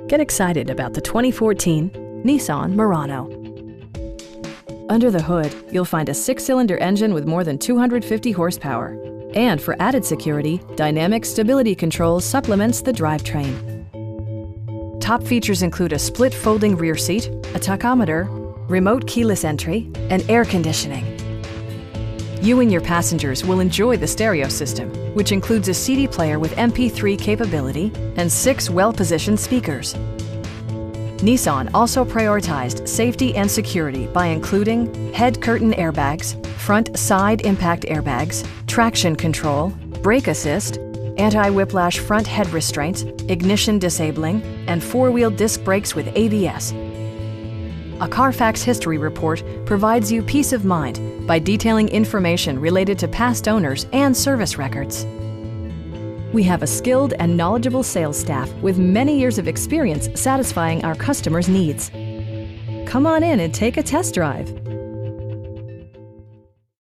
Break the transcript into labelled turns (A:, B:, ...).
A: Get excited about the 2014 Nissan Murano. Under the hood, you'll find a 6-cylinder engine with more than 250 horsepower. And for added security, dynamic stability control supplements the drivetrain. Top features include a split folding rear seat, a tachometer, remote keyless entry, and air conditioning. You and your passengers will enjoy the stereo system, which includes a CD player with MP3 capability and 6 well-positioned speakers. Nissan also prioritized safety and security by including head curtain airbags, front side impact airbags, traction control, brake assist, anti-whiplash front head restraints, ignition disabling, and 4-wheel disc brakes with ABS. A Carfax history report provides you peace of mind by detailing information related to past owners and service records. We have a skilled and knowledgeable sales staff with many years of experience satisfying our customers' needs. Come on in and take a test drive.